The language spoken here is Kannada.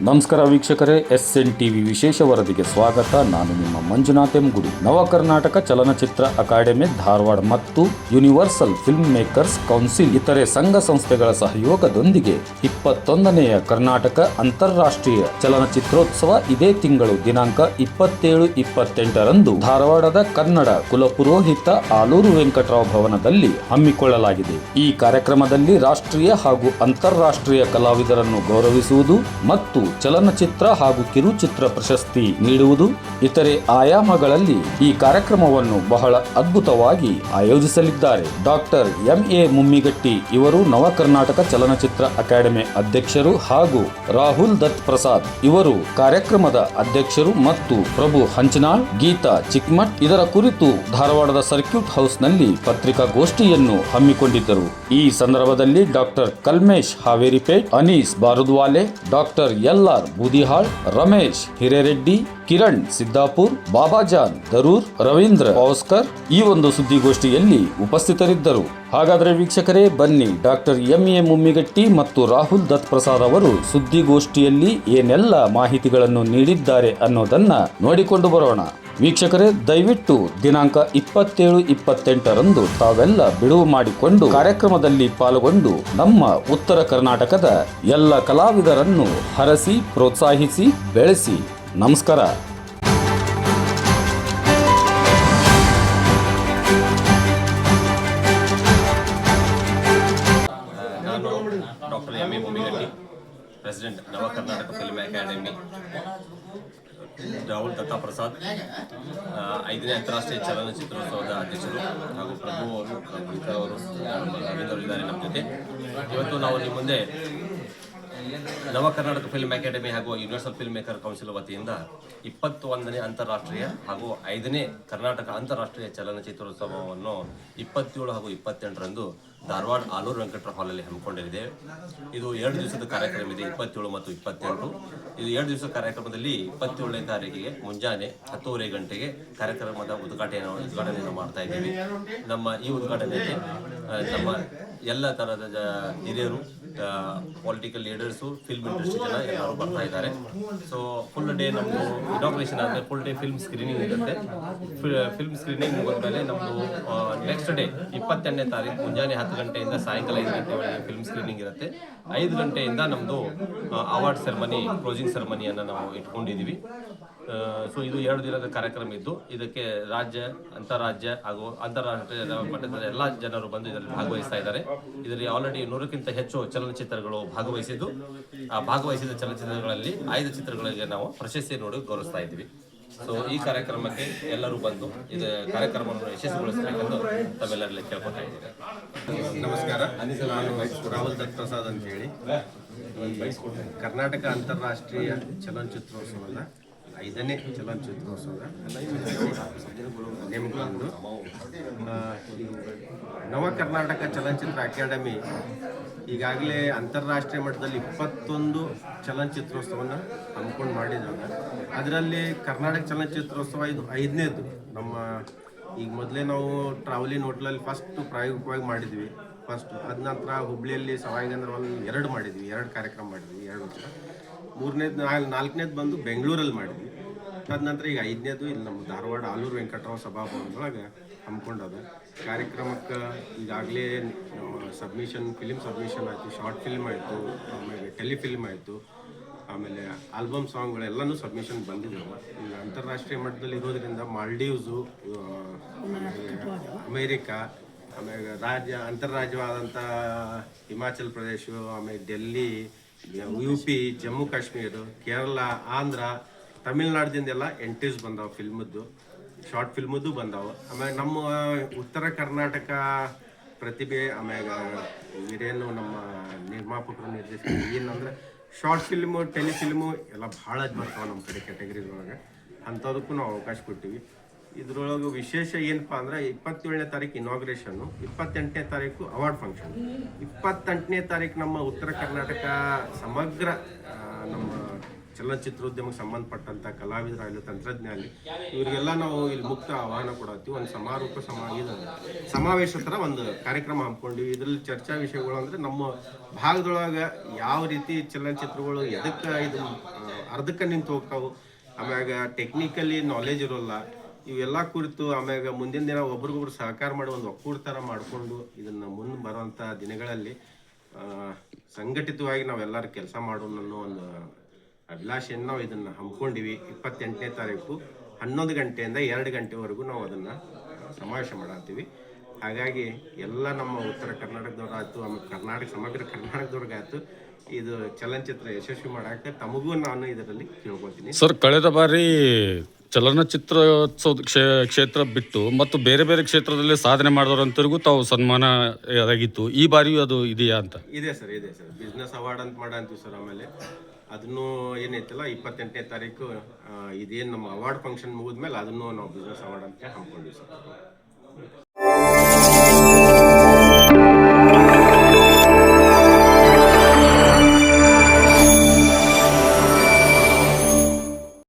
ನಮಸ್ಕಾರ ವೀಕ್ಷಕರೇ, SN TV ವಿಶೇಷ ವರದಿಗೆ ಸ್ವಾಗತ. ನಾನು ನಿಮ್ಮ ಮಂಜುನಾಥ್ ಎಂ ಗುಡಿ. ನವ ಕರ್ನಾಟಕ ಚಲನಚಿತ್ರ ಅಕಾಡೆಮಿ ಧಾರವಾಡ ಮತ್ತು ಯೂನಿವರ್ಸಲ್ ಫಿಲ್ಮ್ ಮೇಕರ್ಸ್ ಕೌನ್ಸಿಲ್ ಇತರೆ ಸಂಘ ಸಂಸ್ಥೆಗಳ ಸಹಯೋಗದೊಂದಿಗೆ 21ನೆಯ ಕರ್ನಾಟಕ ಅಂತಾರಾಷ್ಟ್ರೀಯ ಚಲನಚಿತ್ರೋತ್ಸವ ಇದೇ ತಿಂಗಳು ದಿನಾಂಕ 27-28ರಂದು ಧಾರವಾಡದ ಕನ್ನಡ ಕುಲಪುರೋಹಿತ ಆಲೂರು ವೆಂಕಟರಾವ್ ಭವನದಲ್ಲಿ ಹಮ್ಮಿಕೊಳ್ಳಲಾಗಿದೆ. ಈ ಕಾರ್ಯಕ್ರಮದಲ್ಲಿ ರಾಷ್ಟ್ರೀಯ ಹಾಗೂ ಅಂತಾರಾಷ್ಟ್ರೀಯ ಕಲಾವಿದರನ್ನು ಗೌರವಿಸುವುದು ಮತ್ತು ಚಲನಚಿತ್ರ ಹಾಗೂ ಕಿರುಚಿತ್ರ ಪ್ರಶಸ್ತಿ ನೀಡುವುದು ಇತರೆ ಆಯಾಮಗಳಲ್ಲಿ ಈ ಕಾರ್ಯಕ್ರಮವನ್ನು ಬಹಳ ಅದ್ಭುತವಾಗಿ ಆಯೋಜಿಸಲಿದ್ದಾರೆ. ಡಾಕ್ಟರ್ MA ಮುಮ್ಮಿಗಟ್ಟಿ ಇವರು ನವ ಕರ್ನಾಟಕ ಚಲನಚಿತ್ರ ಅಕಾಡೆಮಿ ಅಧ್ಯಕ್ಷರು ಹಾಗೂ ರಾಹುಲ್ ದತ್ ಪ್ರಸಾದ್ ಇವರು ಕಾರ್ಯಕ್ರಮದ ಅಧ್ಯಕ್ಷರು ಮತ್ತು ಪ್ರಭು ಹಂಚನಾಳ್, ಗೀತಾ ಚಿಕ್ಮಠ್ ಇದರ ಕುರಿತು ಧಾರವಾಡದ ಸರ್ಕ್ಯೂಟ್ ಹೌಸ್ನಲ್ಲಿ ಪತ್ರಿಕಾಗೋಷ್ಠಿಯನ್ನು ಹಮ್ಮಿಕೊಂಡಿದ್ದರು. ಈ ಸಂದರ್ಭದಲ್ಲಿ doctor Kalmesh Haveripet, Anees Barudwale, doctor LR Boodihal, Ramesh Hirereddy, Kiran Siddapur, Babajan Darur, Ravindra Pauskar ಈ ಒಂದು ಸುದ್ದಿಗೋಷ್ಠಿಯಲ್ಲಿ ಉಪಸ್ಥಿತರಿದ್ದರು. ಹಾಗಾದರೆ ವೀಕ್ಷಕರೇ, ಬನ್ನಿ ಡಾಕ್ಟರ್ MA ಮುಮ್ಮಿಗಟ್ಟಿ ಮತ್ತು ರಾಹುಲ್ ದತ್ ಪ್ರಸಾದ್ ಅವರು ಸುದ್ದಿಗೋಷ್ಠಿಯಲ್ಲಿ ಏನೆಲ್ಲ ಮಾಹಿತಿಗಳನ್ನು ನೀಡಿದ್ದಾರೆ ಅನ್ನೋದನ್ನ ನೋಡಿಕೊಂಡು ಬರೋಣ. ವೀಕ್ಷಕರೇ, ದಯವಿಟ್ಟು ದಿನಾಂಕ 27-28ರಂದು ತಾವೆಲ್ಲ ಬಿಡುವು ಮಾಡಿಕೊಂಡು ಕಾರ್ಯಕ್ರಮದಲ್ಲಿ ಪಾಲ್ಗೊಂಡು ನಮ್ಮ ಉತ್ತರ ಕರ್ನಾಟಕದ ಎಲ್ಲ ಕಲಾವಿದರನ್ನು ಹರಸಿ ಪ್ರೋತ್ಸಾಹಿಸಿ ಬೆಳೆಸಿ. ನಮಸ್ಕಾರ. ನಾನು ಡಾಕ್ಟರ್ MA ಮುಮ್ಮಿಗಟ್ಟಿ, ಪ್ರೆಸಿಡೆಂಟ್ ನವ ಕರ್ನಾಟಕ ಫಿಲ್ಮ್ ಅಕಾಡೆಮಿ. ರಾಹುಲ್ ದತ್ತಾ ಪ್ರಸಾದ್ 5ನೇ ಅಂತಾರಾಷ್ಟ್ರೀಯ ಚಲನಚಿತ್ರೋತ್ಸವದ ಅಧ್ಯಕ್ಷರು ಹಾಗೂ ಪ್ರಭು ಅವರು ರವೀಂದ್ರ ಇದ್ದಾರೆ ನಮ್ಮ ಜೊತೆ. ಇವತ್ತು ನಾವು ನಿಮ್ಮ ಮುಂದೆ ನವ ಕರ್ನಾಟಕ ಫಿಲ್ಮ್ ಅಕಾಡೆಮಿ ಹಾಗೂ ಯೂನಿವರ್ಸಲ್ ಫಿಲ್ಮ್ ಮೇಕರ್ ಕೌನ್ಸಿಲ್ ವತಿಯಿಂದ 21ನೇ ಅಂತಾರಾಷ್ಟ್ರೀಯ ಹಾಗೂ 5ನೇ ಕರ್ನಾಟಕ ಅಂತಾರಾಷ್ಟ್ರೀಯ ಚಲನಚಿತ್ರೋತ್ಸವವನ್ನು 27 ಹಾಗೂ 28ರಂದು ಧಾರವಾಡ ಆಲೂರು ವೆಂಕಟರಾವ್ ಹಾಲಲ್ಲಿ ಹಮ್ಮಿಕೊಂಡಿದೆ. ಇದು 2 ದಿವಸದ ಕಾರ್ಯಕ್ರಮ ಇದೆ, 27 ಮತ್ತು 28. ಇದು 2 ದಿವಸದ ಕಾರ್ಯಕ್ರಮದಲ್ಲಿ 27ನೇ ತಾರೀಕಿಗೆ ಮುಂಜಾನೆ 10:30 ಗಂಟೆಗೆ ಕಾರ್ಯಕ್ರಮದ ಉದ್ಘಾಟನೆಯನ್ನು ಮಾಡ್ತಾ ಇದ್ದೀವಿ. ನಮ್ಮ ಈ ಉದ್ಘಾಟನೆಗೆ ನಮ್ಮ ಎಲ್ಲ ಥರದ ಹಿರಿಯರು, ಪೊಲಿಟಿಕಲ್ ಲೀಡರ್ಸು, ಫಿಲ್ಮ್ ಇಂಡಸ್ಟ್ರಿ ಜನ ಎಲ್ಲರೂ ಬರ್ತಾ ಇದ್ದಾರೆ. ಸೊ ಫುಲ್ ಡೇ ನಮ್ಮದು ಇನಾಗ್ರೇಷನ್ ಆದರೆ ಫುಲ್ ಡೇ ಫಿಲ್ಮ್ ಸ್ಕ್ರೀನಿಂಗ್ ಇರುತ್ತೆ. ಫಿಲ್ಮ್ ಸ್ಕ್ರೀನಿಂಗ್ ಮುಗಿದ್ಮೇಲೆ ನಮ್ಮದು ನೆಕ್ಸ್ಟ್ ಡೇ 28ನೇ ತಾರೀಕು ಮುಂಜಾನೆ 10 ಗಂಟೆಯಿಂದ ಸಾಯಂಕಾಲ 5 ಗಂಟೆವರೆಗೆ ಫಿಲ್ಮ್ ಸ್ಕ್ರೀನಿಂಗ್ ಇರುತ್ತೆ. 5 ಗಂಟೆಯಿಂದ ನಮ್ಮದು ಅವಾರ್ಡ್ ಸೆರೆಮನಿ, ಕ್ಲೋಸಿಂಗ್ ಸೆರೆಮನಿಯನ್ನು ನಾವು ಇಟ್ಕೊಂಡಿದ್ದೀವಿ. ಸೊ ಇದು 2 ದಿನದ ಕಾರ್ಯಕ್ರಮ ಇದ್ದು, ಇದಕ್ಕೆ ರಾಜ್ಯ, ಅಂತಾರಾಜ್ಯ ಹಾಗೂ ಅಂತಾರಾಷ್ಟ್ರೀಯ ಮಟ್ಟದ ಎಲ್ಲ ಜನರು ಬಂದು ಇದರಲ್ಲಿ ಭಾಗವಹಿಸ್ತಾ ಇದ್ದಾರೆ. ಇದರಲ್ಲಿ ಆಲ್ರೆಡಿ 100ಕ್ಕಿಂತ ಹೆಚ್ಚು ಚಲನಚಿತ್ರಗಳು ಭಾಗವಹಿಸಿದ್ದು, ಆ ಭಾಗವಹಿಸಿದ ಚಲನಚಿತ್ರಗಳಲ್ಲಿ 5 ಚಿತ್ರಗಳಿಗೆ ನಾವು ಪ್ರಶಸ್ತಿ ನೋಡಿ ಗೌರವಿಸ್ತಾ ಇದ್ದೀವಿ. ಸೊ ಈ ಕಾರ್ಯಕ್ರಮಕ್ಕೆ ಎಲ್ಲರೂ ಬಂದು ಇದು ಕಾರ್ಯಕ್ರಮವನ್ನು ಯಶಸ್ವಿಗೊಳಿಸಬೇಕೆಂದು ತಮ್ಮೆಲ್ಲರಲ್ಲಿ ಕೇಳ್ಕೊತಾ ಇದ್ದೀವಿ. ನಮಸ್ಕಾರ, ನಾನು ರಾಹುಲ್ ದತ್ ಪ್ರಸಾದ್ ಅಂತ ಹೇಳಿ ಕರ್ನಾಟಕ ಅಂತಾರಾಷ್ಟ್ರೀಯ ಚಲನಚಿತ್ರೋತ್ಸವದ 5ನೇ ಚಲನಚಿತ್ರೋತ್ಸವದ ನೇಮಕಗೊಂಡು ನವ ಕರ್ನಾಟಕ ಚಲನಚಿತ್ರ ಅಕಾಡೆಮಿ ಈಗಾಗಲೇ ಅಂತಾರಾಷ್ಟ್ರೀಯ ಮಟ್ಟದಲ್ಲಿ 21 ಚಲನಚಿತ್ರೋತ್ಸವವನ್ನು ಹಮ್ಮಿಕೊಂಡು ಮಾಡಿದ್ದಾರೆ. ಅದರಲ್ಲಿ ಕರ್ನಾಟಕ ಚಲನಚಿತ್ರೋತ್ಸವ ಇದು 5ನೇದು. ನಮ್ಮ ಈಗ ಮೊದಲೇ ನಾವು ಟ್ರಾವೆಲಿನ್ ಹೋಟ್ಲಲ್ಲಿ ಫಸ್ಟ್ ಪ್ರಾಯೋಗಿಕವಾಗಿ ಮಾಡಿದ್ವಿ. ಅದ ನಂತರ ಹುಬ್ಳಿಯಲ್ಲಿ ಸವಾಯಿಗಂದ್ರ 2 ಮಾಡಿದ್ವಿ, 2 ಕಾರ್ಯಕ್ರಮ ಮಾಡಿದ್ವಿ, 2 ವರ್ಷ. 4ನೇದು ಬಂದು ಬೆಂಗಳೂರಲ್ಲಿ ಮಾಡಿದ್ವಿ. ಅದ ನಂತರ ಈಗ 5ನೇದು ಇಲ್ಲಿ ನಮ್ಮ ಧಾರವಾಡ ಆಲೂರು ವೆಂಕಟರಾವ್ ಸಭಾಭವನದೊಳಗೆ ಹಮ್ಮಿಕೊಂಡದ. ಕಾರ್ಯಕ್ರಮಕ್ಕೆ ಈಗಾಗಲೇ ಫಿಲ್ಮ್ ಸಬ್ಮಿಷನ್ ಆಯಿತು, ಶಾರ್ಟ್ ಫಿಲ್ಮ್ ಆಯಿತು, ಆಮೇಲೆ ಟೆಲಿಫಿಲ್ಮ್ ಆಯಿತು, ಆಮೇಲೆ ಆಲ್ಬಮ್ ಸಾಂಗ್ಗಳೆಲ್ಲನೂ ಸಬ್ಮಿಷನ್ ಬಂದಿದ್ದಾವೆ. ಈಗ ಅಂತಾರಾಷ್ಟ್ರೀಯ ಮಟ್ಟದಲ್ಲಿ ಇರೋದ್ರಿಂದ ಮಾಲ್ಡೀವ್ಸು, ಅಮೇರಿಕಾ, ಆಮೇಲೆ ಅಂತರ್ರಾಜ್ಯವಾದಂಥ ಹಿಮಾಚಲ್ ಪ್ರದೇಶ, ಆಮೇಲೆ ಡೆಲ್ಲಿ, UP, ಜಮ್ಮು ಕಾಶ್ಮೀರ, ಕೇರಳ, ಆಂಧ್ರ, ತಮಿಳ್ನಾಡ್ದಿಂದೆಲ್ಲ ಎಂಟ್ರೀಸ್ ಬಂದಾವೆ. ಫಿಲ್ಮದ್ದು, ಶಾರ್ಟ್ ಫಿಲ್ಮದ್ದು ಬಂದಾವೆ. ಆಮೇಲೆ ನಮ್ಮ ಉತ್ತರ ಕರ್ನಾಟಕ ಪ್ರತಿಭೆ, ಆಮೇಲೆ ಇದೇನು ನಮ್ಮ ನಿರ್ಮಾಪಕರು, ನಿರ್ದೇಶಕರು ಏನಂದ್ರೆ ಶಾರ್ಟ್ ಫಿಲ್ಮು, ಟೆಲಿಫಿಲ್ಮು ಎಲ್ಲ ಭಾಳ ಬರ್ತಾವೆ ನಮ್ಮ ಕಡೆ ಕ್ಯಾಟಗರಿದೊಳಗೆ. ಅಂಥದಕ್ಕೂ ನಾವು ಅವಕಾಶ ಕೊಟ್ಟಿವಿ. ಇದ್ರೊಳಗೆ ವಿಶೇಷ ಏನಪ್ಪ ಅಂದ್ರೆ 27ನೇ ತಾರೀಕು ಇನಾಗ್ರೇಷನ್ನು, 28ನೇ ತಾರೀಕು ಅವಾರ್ಡ್ ಫಂಕ್ಷನ್, 28ನೇ ತಾರೀಕು ನಮ್ಮ ಉತ್ತರ ಕರ್ನಾಟಕ ಸಮಗ್ರ ನಮ್ಮ ಚಲನಚಿತ್ರೋದ್ಯಮಕ್ಕೆ ಸಂಬಂಧಪಟ್ಟಂಥ ಕಲಾವಿದರಾಗಲಿ ತಂತ್ರಜ್ಞಾನಿ ಇವರಿಗೆಲ್ಲ ನಾವು ಇಲ್ಲಿ ಮುಕ್ತ ಆಹ್ವಾನ ಕೊಡತ್ತೀವಿ. ಒಂದು ಇದು ಸಮಾವೇಶ ಥರ ಒಂದು ಕಾರ್ಯಕ್ರಮ ಹಮ್ಮಿಕೊಂಡಿವಿ. ಇದರಲ್ಲಿ ಚರ್ಚಾ ವಿಷಯಗಳು ಅಂದರೆ ನಮ್ಮ ಭಾಗದೊಳಗೆ ಯಾವ ರೀತಿ ಚಲನಚಿತ್ರಗಳು ಎದಕ್ಕೆ ಇದು ಅರ್ಧಕ್ಕೆ ನಿಂತು ಹೋಗ್ತಾವೆ, ಆಮ್ಯಾಗ ಟೆಕ್ನಿಕಲಿ ನಾಲೆಜ್ ಇರೋಲ್ಲ, ಇವೆಲ್ಲ ಕುರಿತು ಆಮ್ಯಾಗ ಮುಂದಿನ ದಿನ ಒಬ್ರಿಗೊಬ್ರು ಸಹಕಾರ ಮಾಡಿ ಒಂದು ಒಕ್ಕೂಟ ಥರ ಮಾಡಿಕೊಂಡು ಇದನ್ನು ಮುಂದೆ ಬರುವಂಥ ದಿನಗಳಲ್ಲಿ ಸಂಘಟಿತವಾಗಿ ನಾವೆಲ್ಲರೂ ಕೆಲಸ ಮಾಡೋಣ ಅನ್ನೋ ಒಂದು ಅಭಿಲಾಷೆಯನ್ನು ನಾವು ಇದನ್ನು ಹಮ್ಮಿಕೊಂಡಿವಿ. 28ನೇ ತಾರೀಕು 11 ಗಂಟೆಯಿಂದ 2 ಗಂಟೆವರೆಗೂ ನಾವು ಅದನ್ನು ಸಮಾವೇಶ ಮಾಡತ್ತೀವಿ. ಹಾಗಾಗಿ ಎಲ್ಲ ನಮ್ಮ ಉತ್ತರ ಕರ್ನಾಟಕದವ್ರಾಯ್ತು, ಆಮೇಲೆ ಸಮಗ್ರ ಕರ್ನಾಟಕದವ್ರಿಗಾಯ್ತು ಇದು ಚಲನಚಿತ್ರ ಯಶಸ್ವಿ ಮಾಡಕ್ಕೆ ತಮಗೂ ನಾನು ಇದರಲ್ಲಿ ಕೇಳ್ಕೊತೀನಿ. ಸರ್, ಕಳೆದ ಬಾರಿ ಚಲನಚಿತ್ರೋತ್ಸವ ಕ್ಷೇತ್ರ ಬಿಟ್ಟು ಮತ್ತು ಬೇರೆ ಬೇರೆ ಕ್ಷೇತ್ರದಲ್ಲಿ ಸಾಧನೆ ಮಾಡಿದವರಂತರಿಗೂ ತಾವು ಸನ್ಮಾನ ಆಗಿತ್ತು. ಈ ಬಾರಿಯೂ ಅದು ಇದೆಯಾ ಅಂತ? ಇದೆ ಸರ್. ಬಿಸ್ನೆಸ್ ಅವಾರ್ಡ್ ಅಂತ ಮಾಡಂತೀವಿ ಸರ್. ಆಮೇಲೆ ಅದನ್ನು ಏನೈತಲ್ಲ 28ನೇ ತಾರೀಕು ಇದೇನು ನಮ್ಮ ಅವಾರ್ಡ್ ಫಂಕ್ಷನ್ ಮುಗಿದ್ಮೇಲೆ ಅದನ್ನು ನಾವು ಬಿಸ್ನೆಸ್ ಅವಾರ್ಡ್ ಅಂತ ಹಮ್ಮಿಕೊಂಡಿವಿ ಸರ್.